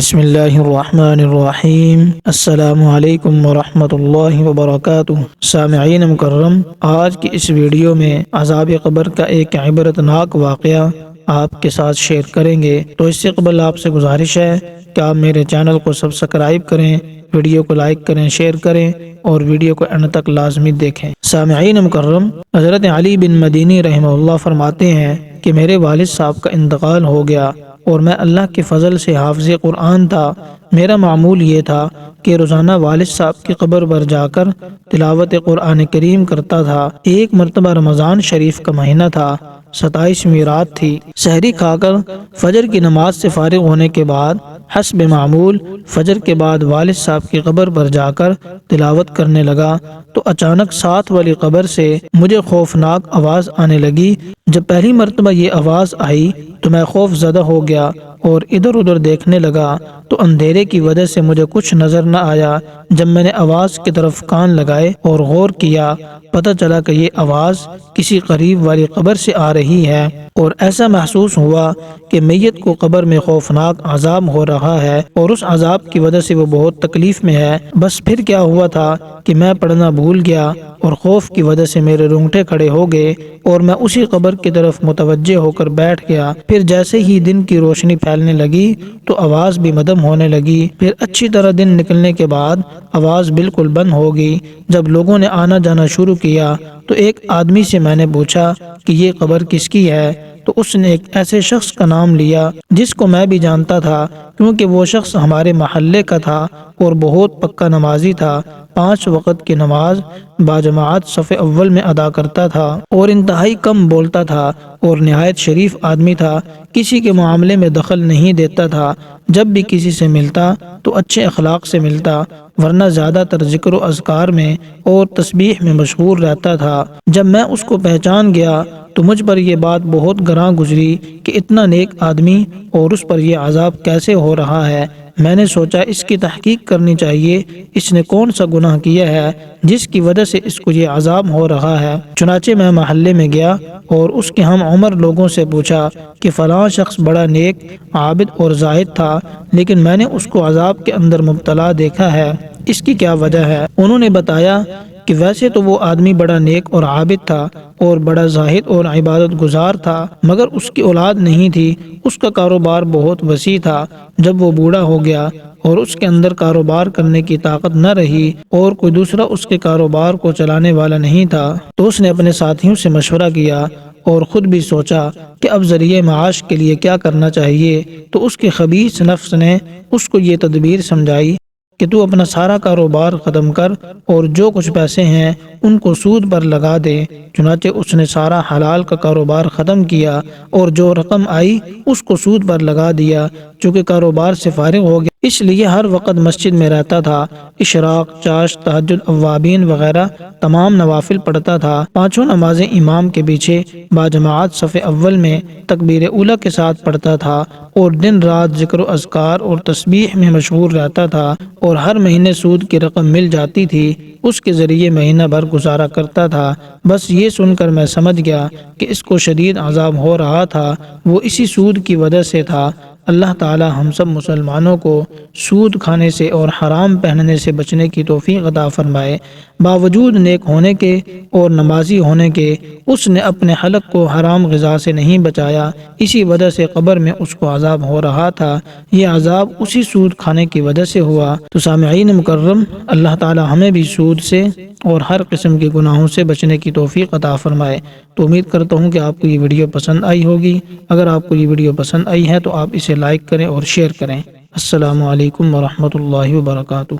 بسم اللہ الرحمن الرحیم۔ السلام علیکم ورحمۃ اللہ وبرکاتہ۔ سامعین مکرم، آج کی اس ویڈیو میں عذاب قبر کا ایک عبرتناک واقعہ آپ کے ساتھ شیئر کریں گے، تو اس سے قبل آپ سے گزارش ہے کہ آپ میرے چینل کو سبسکرائب کریں، ویڈیو کو لائک کریں، شیئر کریں اور ویڈیو کو اینڈ تک لازمی دیکھیں۔ سامعین مکرم، حضرت علی بن مدینی رحمہ اللہ فرماتے ہیں کہ میرے والد صاحب کا انتقال ہو گیا اور میں اللہ کے فضل سے حافظ قرآن تھا۔ میرا معمول یہ تھا کہ روزانہ والد صاحب کی قبر پر جا کر تلاوت قرآن کریم کرتا تھا۔ ایک مرتبہ رمضان شریف کا مہینہ تھا، 27ویں رات تھی۔ سحری کھا کر فجر کی نماز سے فارغ ہونے کے بعد حسب معمول فجر کے بعد والد صاحب کی قبر پر جا کر تلاوت کرنے لگا تو اچانک ساتھ والی قبر سے مجھے خوفناک آواز آنے لگی۔ جب پہلی مرتبہ یہ آواز آئی تو میں خوف زدہ ہو گیا اور ادھر ادھر دیکھنے لگا تو اندھیرے کی وجہ سے مجھے کچھ نظر نہ آیا۔ جب میں نے آواز کی طرف کان لگائے اور غور کیا، پتہ چلا کہ یہ آواز کسی قریب والی قبر سے آ رہی ہے اور ایسا محسوس ہوا کہ میت کو قبر میں خوفناک عذاب ہو رہا ہے اور اس عذاب کی وجہ سے وہ بہت تکلیف میں ہے۔ بس پھر کیا ہوا تھا کہ میں پڑھنا بھول گیا اور خوف کی وجہ سے میرے رونگٹے کھڑے ہو گئے اور میں اسی قبر کی طرف متوجہ ہو کر بیٹھ گیا۔ پھر جیسے ہی دن کی روشنی پھیلنے لگی تو آواز بھی مدھم ہونے لگی۔ پھر اچھی طرح دن نکلنے کے بعد آواز بالکل بند ہو گئی۔ جب لوگوں نے آنا جانا شروع کیا تو ایک آدمی سے میں نے پوچھا کہ یہ قبر کس کی ہے، تو اس نے ایک ایسے شخص کا نام لیا جس کو میں بھی جانتا تھا، کیونکہ وہ شخص ہمارے محلے کا تھا اور بہت پکا نمازی تھا۔ 5 وقت کی نماز باجماعت صف اول میں ادا کرتا تھا اور انتہائی کم بولتا تھا اور نہایت شریف آدمی تھا۔ کسی کے معاملے میں دخل نہیں دیتا تھا۔ جب بھی کسی سے ملتا تو اچھے اخلاق سے ملتا، ورنہ زیادہ تر ذکر و اذکار میں اور تسبیح میں مشغول رہتا تھا۔ جب میں اس کو پہچان گیا تو مجھ پر یہ بات بہت گراں گزری کہ اتنا نیک آدمی اور اس پر یہ عذاب کیسے ہو رہا ہے۔ میں نے سوچا اس کی تحقیق کرنی چاہیے، اس نے کون سا گناہ کیا ہے جس کی وجہ سے اس کو یہ عذاب ہو رہا ہے۔ چنانچہ میں محلے میں گیا اور اس کے ہم عمر لوگوں سے پوچھا کہ فلاں شخص بڑا نیک، عابد اور زاہد تھا، لیکن میں نے اس کو عذاب کے اندر مبتلا دیکھا ہے، اس کی کیا وجہ ہے؟ انہوں نے بتایا کہ ویسے تو وہ آدمی بڑا نیک اور عابد تھا اور بڑا زاہد اور عبادت گزار تھا، مگر اس کی اولاد نہیں تھی۔ اس کا کاروبار بہت وسیع تھا۔ جب وہ بوڑھا ہو گیا اور اس کے اندر کاروبار کرنے کی طاقت نہ رہی اور کوئی دوسرا اس کے کاروبار کو چلانے والا نہیں تھا، تو اس نے اپنے ساتھیوں سے مشورہ کیا اور خود بھی سوچا کہ اب ذریعہ معاش کے لیے کیا کرنا چاہیے۔ تو اس کے خبیث نفس نے اس کو یہ تدبیر سمجھائی کہ تو اپنا سارا کاروبار ختم کر اور جو کچھ پیسے ہیں ان کو سود پر لگا دے۔ چنانچہ اس نے سارا حلال کا کاروبار ختم کیا اور جو رقم آئی اس کو سود پر لگا دیا۔ چونکہ کاروبار سے فارغ ہو گیا اس لیے ہر وقت مسجد میں رہتا تھا، اشراق، چاشت، تہجد، اوابین وغیرہ تمام نوافل پڑھتا تھا۔ 5 نمازیں امام کے پیچھے باجماعت صف اول میں تکبیر اولیٰ کے ساتھ پڑھتا تھا اور دن رات ذکر و اذکار اور تسبیح میں مشغول رہتا تھا اور ہر مہینے سود کی رقم مل جاتی تھی، اس کے ذریعے مہینہ بھر گزارا کرتا تھا۔ بس یہ سن کر میں سمجھ گیا کہ اس کو شدید عذاب ہو رہا تھا، وہ اسی سود کی وجہ سے تھا۔ اللہ تعالی ہم سب مسلمانوں کو سود کھانے سے اور حرام پہننے سے بچنے کی توفیق عطا فرمائے۔ باوجود نیک ہونے کے اور نمازی ہونے کے اس نے اپنے حلق کو حرام غذا سے نہیں بچایا، اسی وجہ سے قبر میں اس کو عذاب ہو رہا تھا۔ یہ عذاب اسی سود کھانے کی وجہ سے ہوا۔ تو سامعین مکرم، اللہ تعالی ہمیں بھی سود سے اور ہر قسم کے گناہوں سے بچنے کی توفیق عطا فرمائے۔ تو امید کرتا ہوں کہ آپ کو یہ ویڈیو پسند آئی ہوگی۔ اگر آپ کو یہ ویڈیو پسند آئی ہے تو آپ اسے لائک کریں اور شیئر کریں۔ السلام علیکم ورحمۃ اللہ وبرکاتہ۔